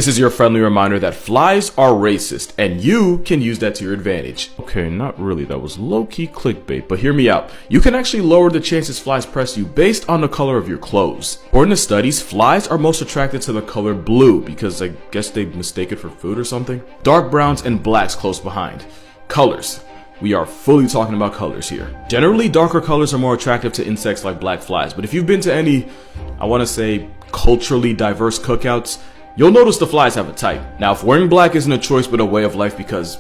This is your friendly reminder that flies are racist, and you can use that to your advantage. Okay, not really, that was low-key clickbait, but hear me out. You can actually lower the chances flies press you based on the color of your clothes. According to studies, flies are most attracted to the color blue because I guess they mistake it for food or something. Dark browns and blacks close behind. Colors. We are fully talking about colors here. Generally, darker colors are more attractive to insects like black flies, but if you've been to any, I want to say, culturally diverse cookouts, you'll notice the flies have a type. Now, if wearing black isn't a choice but a way of life because,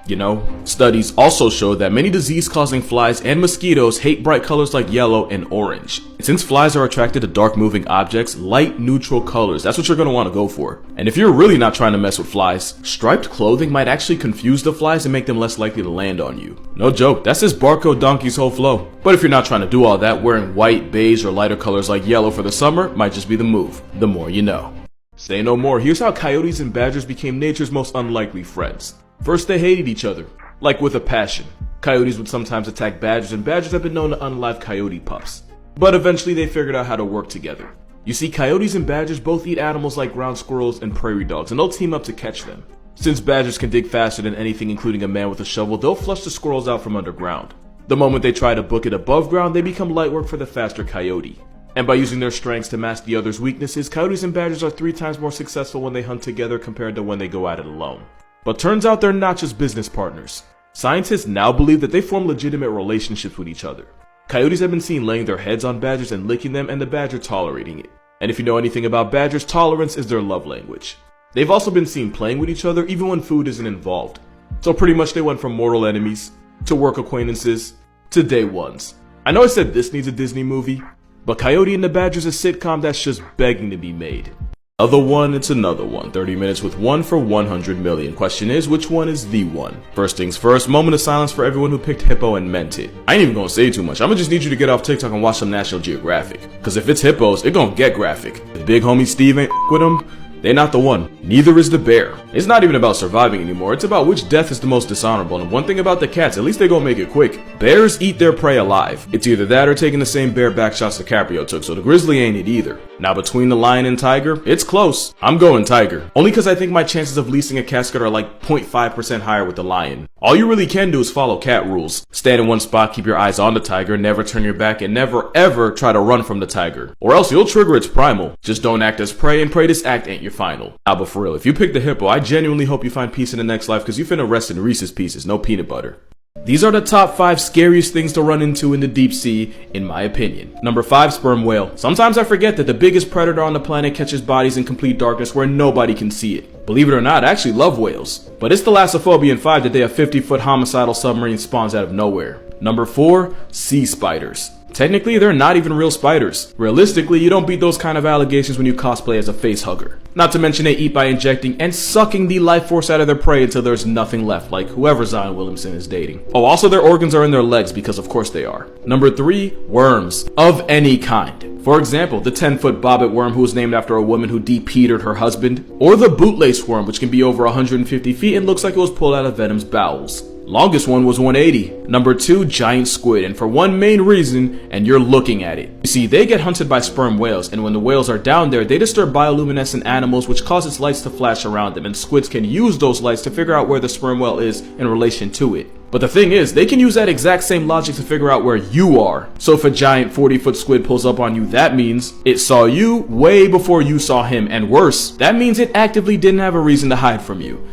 you know, studies also show that many disease-causing flies and mosquitoes hate bright colors like yellow and orange. And since flies are attracted to dark moving objects, light neutral colors, that's what you're going to want to go for. And if you're really not trying to mess with flies, striped clothing might actually confuse the flies and make them less likely to land on you. No joke, that's this barcode donkey's whole flow. But if you're not trying to do all that, wearing white, beige, or lighter colors like yellow for the summer might just be the move. The more you know. Say no more, here's how coyotes and badgers became nature's most unlikely friends. First, they hated each other, like with a passion. Coyotes would sometimes attack badgers, and badgers have been known to unalive coyote pups. But eventually they figured out how to work together. You see, coyotes and badgers both eat animals like ground squirrels and prairie dogs, and they'll team up to catch them. Since badgers can dig faster than anything, including a man with a shovel, they'll flush the squirrels out from underground. The moment they try to book it above ground, they become light work for the faster coyote. And by using their strengths to mask the other's weaknesses, coyotes and badgers are 3 times more successful when they hunt together compared to when they go at it alone. But turns out they're not just business partners. Scientists now believe that they form legitimate relationships with each other. Coyotes have been seen laying their heads on badgers and licking them, and the badger tolerating it. And if you know anything about badgers, tolerance is their love language. They've also been seen playing with each other even when food isn't involved. So pretty much they went from mortal enemies, to work acquaintances, to day ones. I know I said this needs a Disney movie, but Coyote and the Badger's a sitcom that's just begging to be made. Other one, it's another one. 30 minutes with one for 100 million. Question is, which one is the one? First things first, moment of silence for everyone who picked hippo and meant it. I ain't even gonna say too much. I'ma just need you to get off TikTok and watch some National Geographic. Cause if it's hippos, it gonna get graphic. The big homie Steve ain't with them. They're not the one. Neither is the bear. It's not even about surviving anymore. It's about which death is the most dishonorable. And one thing about the cats, at least they gonna make it quick. Bears eat their prey alive. It's either that or taking the same bear back shots DiCaprio took, so the grizzly ain't it either. Now between the lion and tiger, it's close. I'm going tiger. Only cause I think my chances of leasing a casket are like 0.5% higher with the lion. All you really can do is follow cat rules. Stand in one spot, keep your eyes on the tiger, never turn your back, and never ever try to run from the tiger. Or else you'll trigger its primal. Just don't act as prey, and pray this act ain't your final. Now, but for real, if you pick the hippo, I genuinely hope you find peace in the next life, cause you finna rest in Reese's Pieces, no peanut butter. These are the top 5 scariest things to run into in the deep sea, in my opinion. Number 5, sperm whale. Sometimes I forget that the biggest predator on the planet catches bodies in complete darkness where nobody can see it. Believe it or not, I actually love whales. But it's Thalassophobia in 5 that they have 50-foot homicidal submarine spawns out of nowhere. Number 4, sea spiders. Technically, they're not even real spiders. Realistically, you don't beat those kind of allegations when you cosplay as a face hugger. Not to mention they eat by injecting and sucking the life force out of their prey until there's nothing left, like whoever Zion Williamson is dating. Oh, also their organs are in their legs, because of course they are. Number 3, worms. Of any kind. For example, the 10-foot bobbit worm who was named after a woman who de-petered her husband. Or the bootlace worm, which can be over 150 feet and looks like it was pulled out of Venom's bowels. Longest one was 180. Number 2, giant squid, and for one main reason, and you're looking at it. You see, they get hunted by sperm whales, and when the whales are down there, they disturb bioluminescent animals, which causes lights to flash around them, and squids can use those lights to figure out where the sperm whale is in relation to it. But the thing is, they can use that exact same logic to figure out where you are. So if a giant 40-foot squid pulls up on you, that means it saw you way before you saw him, and worse, that means it actively didn't have a reason to hide from you.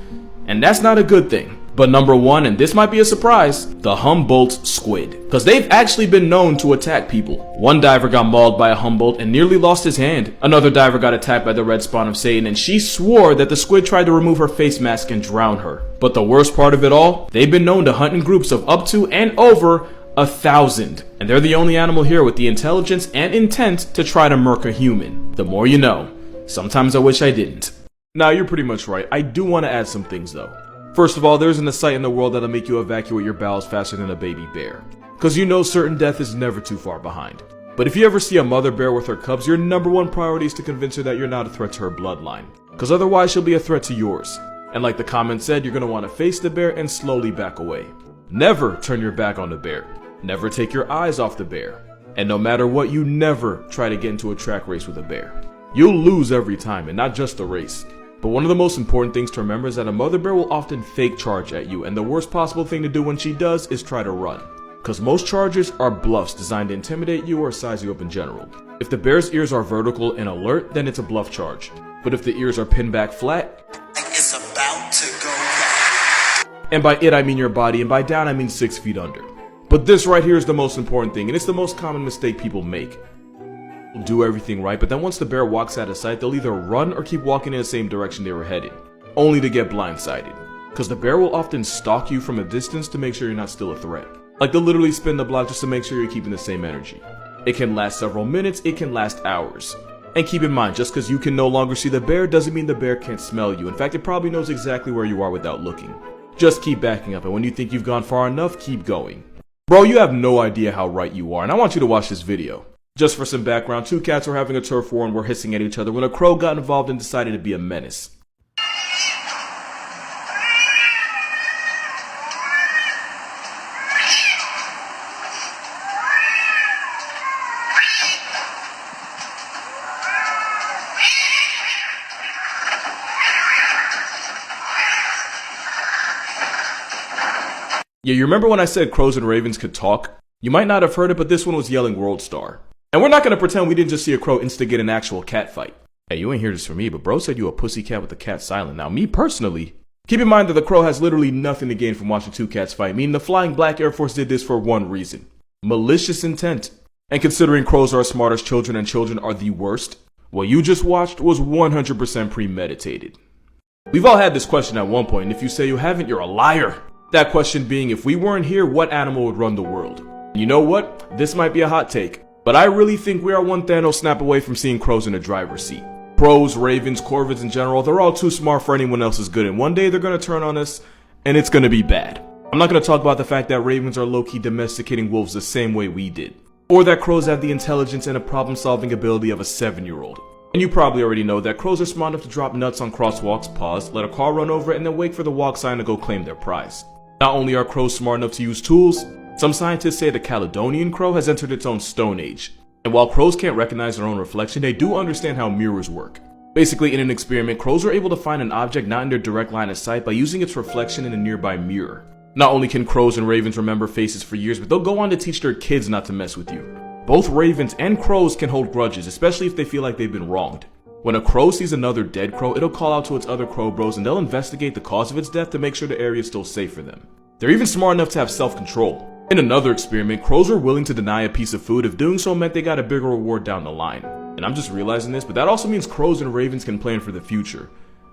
And that's not a good thing. But number 1, and this might be a surprise, the Humboldt squid. Because they've actually been known to attack people. One diver got mauled by a Humboldt and nearly lost his hand. Another diver got attacked by the red spawn of Satan, and she swore that the squid tried to remove her face mask and drown her. But the worst part of it all, they've been known to hunt in groups of up to and over 1,000. And they're the only animal here with the intelligence and intent to try to murk a human. The more you know. Sometimes I wish I didn't. Now, you're pretty much right. I do want to add some things though. First of all, there isn't a site in the world that'll make you evacuate your bowels faster than a baby bear. Cause you know certain death is never too far behind. But if you ever see a mother bear with her cubs, your number 1 priority is to convince her that you're not a threat to her bloodline. Cause otherwise she'll be a threat to yours. And like the comment said, you're gonna want to face the bear and slowly back away. Never turn your back on the bear. Never take your eyes off the bear. And no matter what, you never try to get into a track race with a bear. You'll lose every time, and not just the race. But one of the most important things to remember is that a mother bear will often fake charge at you, and the worst possible thing to do when she does is try to run. Because most charges are bluffs designed to intimidate you or size you up in general. If the bear's ears are vertical and alert, then it's a bluff charge. But if the ears are pinned back flat, it's about to go down. And by it I mean your body, and by down I mean 6 feet under. But this right here is the most important thing, and it's the most common mistake people make. They'll do everything right, but then once the bear walks out of sight, they'll either run or keep walking in the same direction they were heading, only to get blindsided. Because the bear will often stalk you from a distance to make sure you're not still a threat. Like they'll literally spin the block just to make sure you're keeping the same energy. It can last several minutes, it can last hours. And keep in mind, just because you can no longer see the bear doesn't mean the bear can't smell you. In fact, it probably knows exactly where you are without looking. Just keep backing up, and when you think you've gone far enough, keep going. Bro, you have no idea how right you are, and I want you to watch this video. Just for some background, two cats were having a turf war and were hissing at each other when a crow got involved and decided to be a menace. Yeah, you remember when I said crows and ravens could talk? You might not have heard it, but this one was yelling World Star. And we're not gonna pretend we didn't just see a crow instigate an actual cat fight. Hey, you ain't hear this from me, but bro said you a pussycat with the cat silent. Now, me personally, keep in mind that the crow has literally nothing to gain from watching two cats fight, meaning the Flying Black Air Force did this for one reason. Malicious intent. And considering crows are as smart as children and children are the worst, what you just watched was 100% premeditated. We've all had this question at one point, and if you say you haven't, you're a liar. That question being, if we weren't here, what animal would run the world? You know what? This might be a hot take, but I really think we are one Thanos snap away from seeing crows in the driver's seat. Crows, ravens, corvids in general, they're all too smart for anyone else's good, and one day they're gonna turn on us, and it's gonna be bad. I'm not gonna talk about the fact that ravens are low-key domesticating wolves the same way we did, or that crows have the intelligence and a problem-solving ability of a 7-year-old. And you probably already know that crows are smart enough to drop nuts on crosswalks, pause, let a car run over it, and then wait for the walk sign to go claim their prize. Not only are crows smart enough to use tools, some scientists say the Caledonian crow has entered its own stone age. And while crows can't recognize their own reflection, they do understand how mirrors work. Basically, in an experiment, crows are able to find an object not in their direct line of sight by using its reflection in a nearby mirror. Not only can crows and ravens remember faces for years, but they'll go on to teach their kids not to mess with you. Both ravens and crows can hold grudges, especially if they feel like they've been wronged. When a crow sees another dead crow, it'll call out to its other crow bros and they'll investigate the cause of its death to make sure the area is still safe for them. They're even smart enough to have self-control. In another experiment, crows were willing to deny a piece of food if doing so meant they got a bigger reward down the line. And I'm just realizing this, but that also means crows and ravens can plan for the future.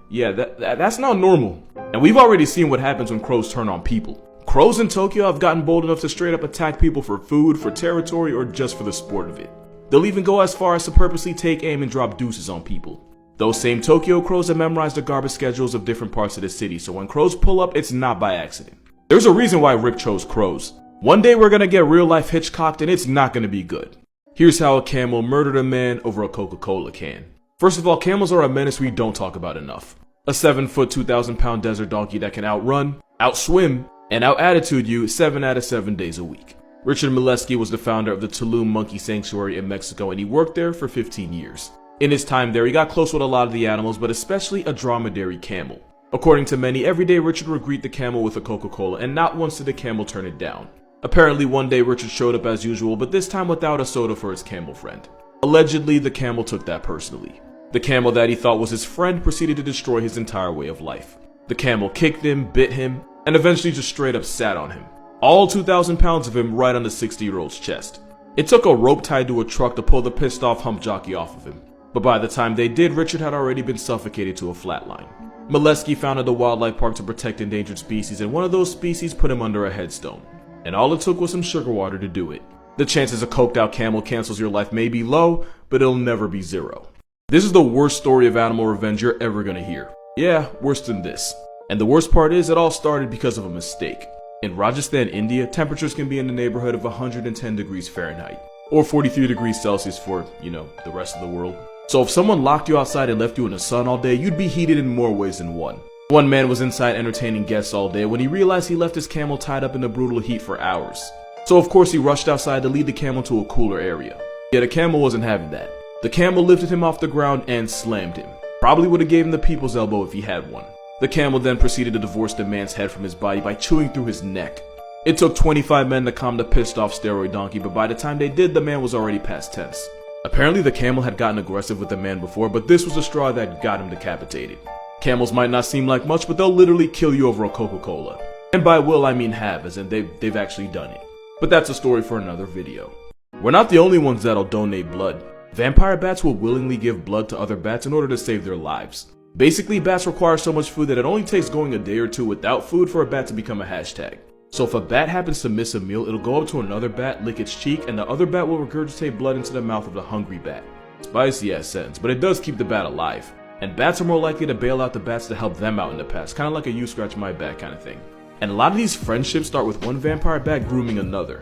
Yeah, that's not normal. And we've already seen what happens when crows turn on people. Crows in Tokyo have gotten bold enough to straight up attack people for food, for territory, or just for the sport of it. They'll even go as far as to purposely take aim and drop deuces on people. Those same Tokyo crows have memorized the garbage schedules of different parts of the city, so when crows pull up, it's not by accident. There's a reason why Rick chose crows. One day we're gonna get real life Hitchcocked and it's not gonna be good. Here's how a camel murdered a man over a Coca-Cola can. First of all, camels are a menace we don't talk about enough. A 7-foot, 2,000-pound desert donkey that can outrun, outswim, and out-attitude you 7 out of 7 days a week. Richard Molesky was the founder of the Tulum Monkey Sanctuary in Mexico, and he worked there for 15 years. In his time there, he got close with a lot of the animals, but especially a dromedary camel. According to many, every day Richard would greet the camel with a Coca-Cola, and not once did the camel turn it down. Apparently one day Richard showed up as usual, but this time without a soda for his camel friend. Allegedly, the camel took that personally. The camel that he thought was his friend proceeded to destroy his entire way of life. The camel kicked him, bit him, and eventually just straight up sat on him. All 2,000 pounds of him right on the 60-year-old's chest. It took a rope tied to a truck to pull the pissed off hump jockey off of him. But by the time they did, Richard had already been suffocated to a flatline. Molesky founded the wildlife park to protect endangered species, and one of those species put him under a headstone. And all it took was some sugar water to do it. The chances a coked out camel cancels your life may be low, but it'll never be zero. This is the worst story of animal revenge you're ever gonna hear. Yeah, worse than this. And the worst part is, it all started because of a mistake. In Rajasthan, India, temperatures can be in the neighborhood of 110 degrees Fahrenheit, or 43 degrees Celsius for, the rest of the world. So if someone locked you outside and left you in the sun all day, you'd be heated in more ways than one. One man was inside entertaining guests all day when he realized he left his camel tied up in the brutal heat for hours. So of course he rushed outside to lead the camel to a cooler area. Yet a camel wasn't having that. The camel lifted him off the ground and slammed him. Probably would have gave him the people's elbow if he had one. The camel then proceeded to divorce the man's head from his body by chewing through his neck. It took 25 men to calm the pissed off steroid donkey, but by the time they did, the man was already past tense. Apparently the camel had gotten aggressive with the man before, but this was the straw that got him decapitated. Camels might not seem like much, but they'll literally kill you over a Coca-Cola. And by will I mean have, as in they've actually done it. But that's a story for another video. We're not the only ones that'll donate blood. Vampire bats will willingly give blood to other bats in order to save their lives. Basically, bats require so much food that it only takes going a day or two without food for a bat to become a hashtag. So if a bat happens to miss a meal, it'll go up to another bat, lick its cheek, and the other bat will regurgitate blood into the mouth of the hungry bat. Spicy ass sentence, but it does keep the bat alive. And bats are more likely to bail out the bats to help them out in the past, kind of like a you scratch my back kind of thing. And a lot of these friendships start with one vampire bat grooming another.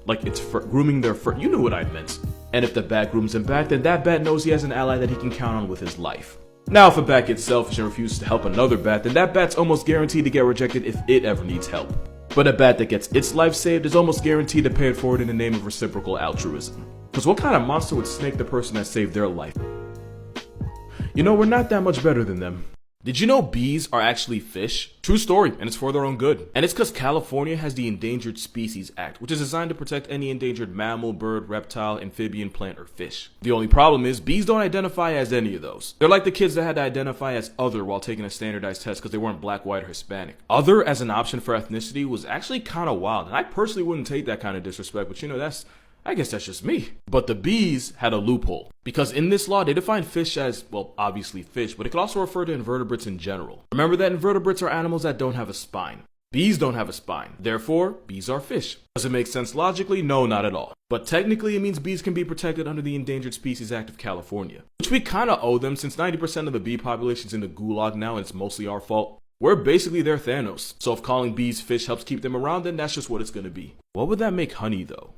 Like it's grooming their you know what I meant. And if the bat grooms him back, then that bat knows he has an ally that he can count on with his life. Now if a bat gets selfish and refuses to help another bat, then that bat's almost guaranteed to get rejected if it ever needs help. But a bat that gets its life saved is almost guaranteed to pay it forward in the name of reciprocal altruism. Because what kind of monster would snake the person that saved their life? You know, we're not that much better than them. Did you know bees are actually fish? True story, and it's for their own good. And it's because California has the Endangered Species Act, which is designed to protect any endangered mammal, bird, reptile, amphibian, plant, or fish. The only problem is bees don't identify as any of those. They're like the kids that had to identify as other while taking a standardized test because they weren't black, white, or Hispanic. Other as an option for ethnicity was actually kind of wild, and I personally wouldn't take that kind of disrespect, but you know, I guess that's just me. But the bees had a loophole. Because in this law, they define fish as, well, obviously fish, but it could also refer to invertebrates in general. Remember that invertebrates are animals that don't have a spine. Bees don't have a spine. Therefore, bees are fish. Does it make sense logically? No, not at all. But technically, it means bees can be protected under the Endangered Species Act of California. Which we kinda owe them since 90% of the bee population's in the gulag now and it's mostly our fault. We're basically their Thanos. So if calling bees fish helps keep them around, then that's just what it's gonna be. What would that make honey though?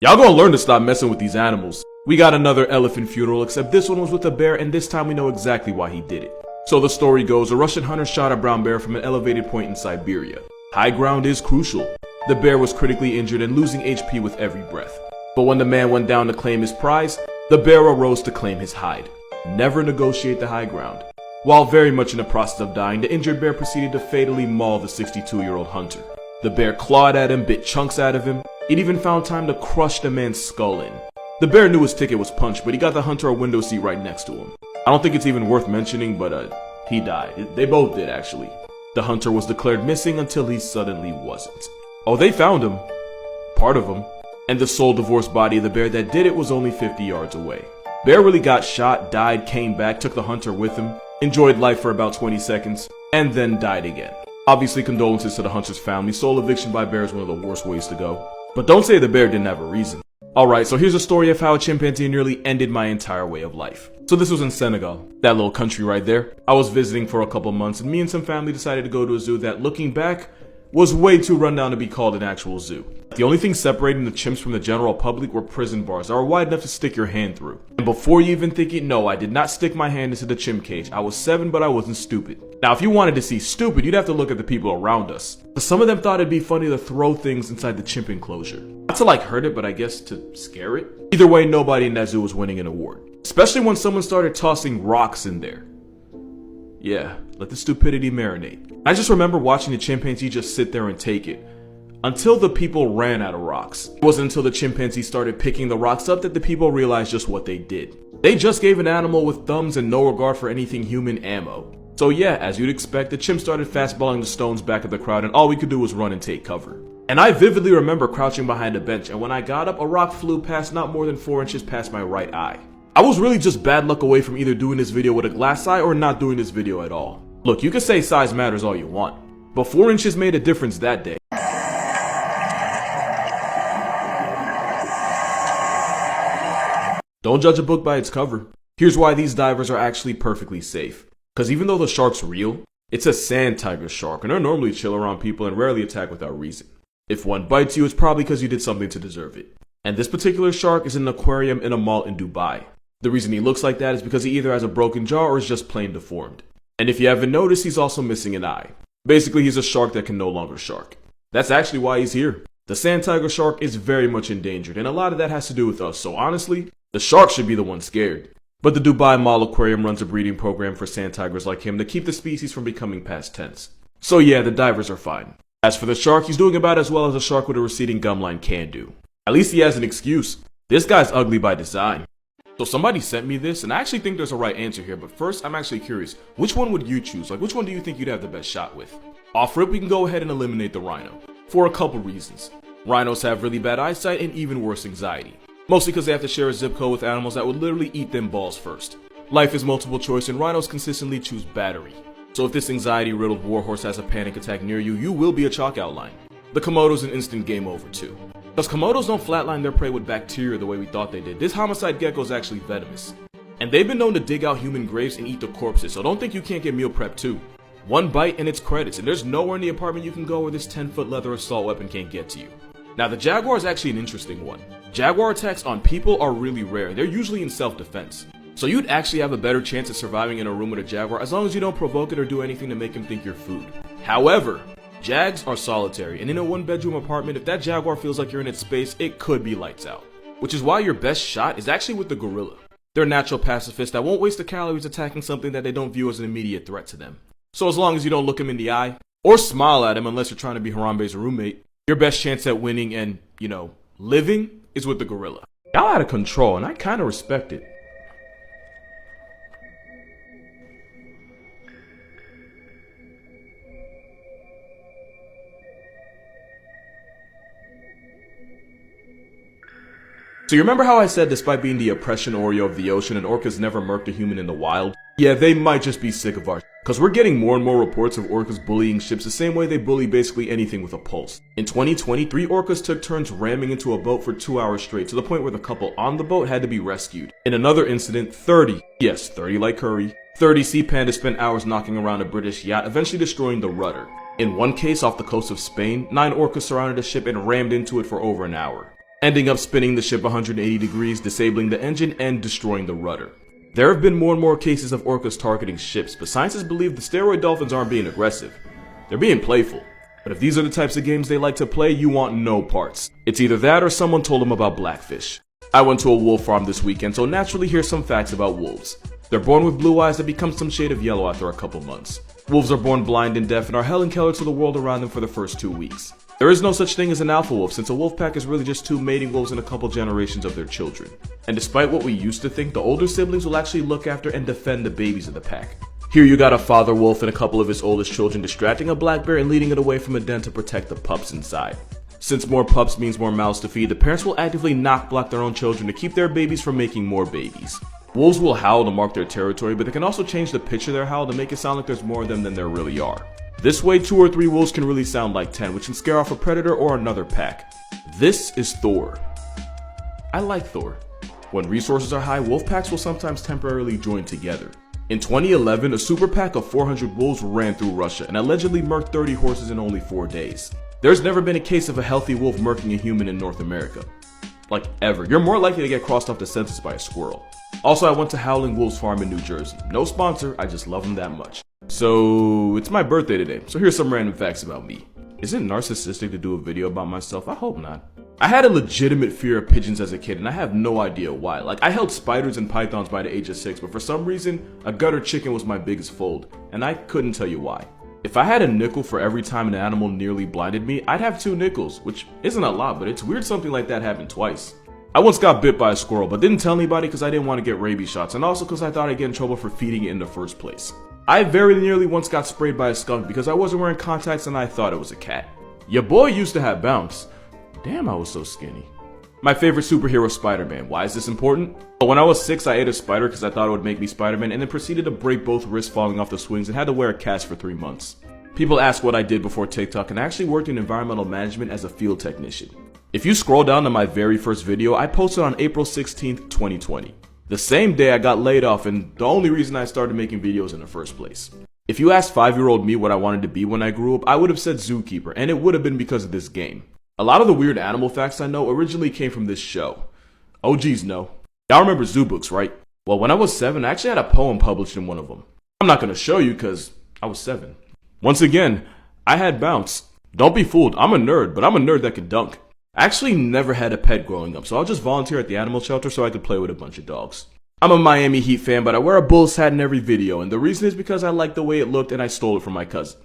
Y'all gonna learn to stop messing with these animals. We got another elephant funeral, except this one was with a bear, and this time we know exactly why he did it. So the story goes, a Russian hunter shot a brown bear from an elevated point in Siberia. High ground is crucial. The bear was critically injured and losing HP with every breath. But when the man went down to claim his prize, the bear arose to claim his hide. Never negotiate the high ground. While very much in the process of dying, the injured bear proceeded to fatally maul the 62-year-old hunter. The bear clawed at him, bit chunks out of him. It even found time to crush the man's skull in. The bear knew his ticket was punched, but he got the hunter a window seat right next to him. I don't think it's even worth mentioning, but he died. They both did, actually. The hunter was declared missing until he suddenly wasn't. Oh, they found him. Part of him. And the sole divorced body of the bear that did it was only 50 yards away. Bear really got shot, died, came back, took the hunter with him, enjoyed life for about 20 seconds, and then died again. Obviously, condolences to the hunter's family. Sole eviction by bear is one of the worst ways to go. But don't say the bear didn't have a reason. Alright, so here's a story of how a chimpanzee nearly ended my entire way of life. So this was in Senegal, that little country right there. I was visiting for a couple months and me and some family decided to go to a zoo that, looking back, was way too rundown to be called an actual zoo. The only thing separating the chimps from the general public were prison bars that were wide enough to stick your hand through. And before you even think it, no, I did not stick my hand into the chimp cage. I was 7, but I wasn't stupid. Now, if you wanted to see stupid, you'd have to look at the people around us. But some of them thought it'd be funny to throw things inside the chimp enclosure. Not to like hurt it, but I guess to scare it. Either way, nobody in that zoo was winning an award. Especially when someone started tossing rocks in there. Yeah, let the stupidity marinate. I just remember watching the chimpanzee just sit there and take it. Until the people ran out of rocks. It wasn't until the chimpanzee started picking the rocks up that the people realized just what they did. They just gave an animal with thumbs and no regard for anything human ammo. So yeah, as you'd expect, the chimp started fastballing the stones back at the crowd and all we could do was run and take cover. And I vividly remember crouching behind a bench, and when I got up, a rock flew past not more than 4 inches past my right eye. I was really just bad luck away from either doing this video with a glass eye or not doing this video at all. Look, you can say size matters all you want, but 4 inches made a difference that day. Don't judge a book by its cover. Here's why these divers are actually perfectly safe. Because even though the shark's real, it's a sand tiger shark and they're normally chill around people and rarely attack without reason. If one bites you, it's probably because you did something to deserve it. And this particular shark is in an aquarium in a mall in Dubai. The reason he looks like that is because he either has a broken jaw or is just plain deformed. And if you haven't noticed, he's also missing an eye. Basically, he's a shark that can no longer shark. That's actually why he's here. The sand tiger shark is very much endangered, and a lot of that has to do with us, so honestly, The shark should be the one scared. But the Dubai Mall Aquarium runs a breeding program for sand tigers like him to keep the species from becoming past tense. So yeah, the divers are fine. As for the shark, he's doing about as well as a shark with a receding gum line can do. At least he has an excuse. This guy's ugly by design. So somebody sent me this, and I actually think there's a right answer here, but first I'm actually curious, which one would you choose? Like, which one do you think you'd have the best shot with? Off rip, we can go ahead and eliminate the rhino. For a couple reasons. Rhinos have really bad eyesight and even worse anxiety. Mostly because they have to share a zip code with animals that would literally eat them balls first. Life is multiple choice and rhinos consistently choose battery. So if this anxiety-riddled warhorse has a panic attack near you, you will be a chalk outline. The Komodo's an instant game over too. Because Komodos don't flatline their prey with bacteria the way we thought they did. This homicide gecko is actually venomous. And they've been known to dig out human graves and eat the corpses, so don't think you can't get meal prep too. One bite and it's credits, and there's nowhere in the apartment you can go where this 10-foot leather assault weapon can't get to you. Now the jaguar is actually an interesting one. Jaguar attacks on people are really rare, they're usually in self-defense. So you'd actually have a better chance of surviving in a room with a jaguar as long as you don't provoke it or do anything to make him think you're food. However, jags are solitary, and in a one-bedroom apartment, if that jaguar feels like you're in its space, it could be lights out. Which is why your best shot is actually with the gorilla. They're natural pacifists that won't waste the calories attacking something that they don't view as an immediate threat to them. So as long as you don't look him in the eye, or smile at him unless you're trying to be Harambe's roommate, your best chance at winning and, living is with the gorilla. Y'all out of control, and I kinda respect it. So you remember how I said despite being the oppression Oreo of the ocean, an orca's never murked a human in the wild? Yeah, they might just be sick of our cause we're getting more and more reports of orcas bullying ships the same way they bully basically anything with a pulse. In 2020, 3 orcas took turns ramming into a boat for 2 hours straight to the point where the couple on the boat had to be rescued. In another incident, 30 like curry, 30 sea pandas spent hours knocking around a British yacht, eventually destroying the rudder. In one case off the coast of Spain, 9 orcas surrounded a ship and rammed into it for over an hour, ending up spinning the ship 180 degrees, disabling the engine and destroying the rudder. There have been more and more cases of orcas targeting ships, but scientists believe the steroid dolphins aren't being aggressive. They're being playful. But if these are the types of games they like to play, you want no parts. It's either that or someone told them about blackfish. I went to a wolf farm this weekend, so naturally here's some facts about wolves. They're born with blue eyes that become some shade of yellow after a couple months. Wolves are born blind and deaf and are Helen Keller to the world around them for the first 2 weeks. There is no such thing as an alpha wolf, since a wolf pack is really just 2 mating wolves and a couple generations of their children. And despite what we used to think, the older siblings will actually look after and defend the babies of the pack. Here you got a father wolf and a couple of his oldest children distracting a black bear and leading it away from a den to protect the pups inside. Since more pups means more mouths to feed, the parents will actively knock block their own children to keep their babies from making more babies. Wolves will howl to mark their territory, but they can also change the pitch of their howl to make it sound like there's more of them than there really are. This way, 2 or 3 wolves can really sound like 10, which can scare off a predator or another pack. This is Thor. I like Thor. When resources are high, wolf packs will sometimes temporarily join together. In 2011, a super pack of 400 wolves ran through Russia and allegedly murked 30 horses in only 4 days. There's never been a case of a healthy wolf murking a human in North America. Like, ever. You're more likely to get crossed off the census by a squirrel. Also, I went to Howling Wolves Farm in New Jersey. No sponsor, I just love them that much. So, it's my birthday today, so here's some random facts about me. Is it narcissistic to do a video about myself? I hope not. I had a legitimate fear of pigeons as a kid, and I have no idea why. Like, I held spiders and pythons by the age of 6, but for some reason, a gutter chicken was my biggest fold, and I couldn't tell you why. If I had a nickel for every time an animal nearly blinded me, I'd have 2 nickels, which isn't a lot, but it's weird something like that happened twice. I once got bit by a squirrel, but didn't tell anybody because I didn't want to get rabies shots, and also because I thought I'd get in trouble for feeding it in the first place. I very nearly once got sprayed by a skunk because I wasn't wearing contacts and I thought it was a cat. Your boy used to have bounce. Damn, I was so skinny. My favorite superhero, Spider-Man. Why is this important? When I was 6, I ate a spider because I thought it would make me Spider-Man, and then proceeded to break both wrists falling off the swings and had to wear a cast for 3 months. People ask what I did before TikTok, and I actually worked in environmental management as a field technician. If you scroll down to my very first video, I posted on April 16th, 2020. The same day I got laid off, and the only reason I started making videos in the first place. If you asked 5-year-old me what I wanted to be when I grew up, I would have said zookeeper, and it would have been because of this game. A lot of the weird animal facts I know originally came from this show. OGs know. Y'all remember zoo books, right? Well, when I was 7, I actually had a poem published in one of them. I'm not going to show you because I was 7. Once again, I had bounce. Don't be fooled, I'm a nerd, but I'm a nerd that can dunk. I actually never had a pet growing up, so I'll just volunteer at the animal shelter so I could play with a bunch of dogs. I'm a Miami Heat fan, but I wear a Bulls hat in every video, and the reason is because I like the way it looked and I stole it from my cousin.